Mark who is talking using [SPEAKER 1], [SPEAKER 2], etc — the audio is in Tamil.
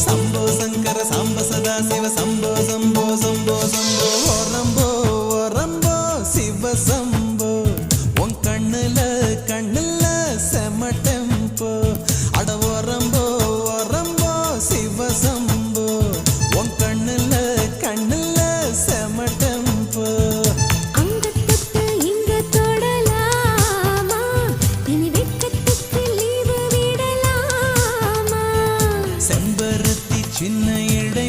[SPEAKER 1] சம்போ சங்கர சாம்ப சதா சிவ சம்போ சம்போ சம்போ சம்போ ஓரம்போ ஓரம்போ சிவ சம்போ உன் கண்ணுல கண்ணுல செம டெம்போ அட ஓரம்போ ஓரம்போ சிவ சம்போ உன் கண்ணுல கண்ணுல செம டெம்போ செம்பருத்தி சின்ன இடை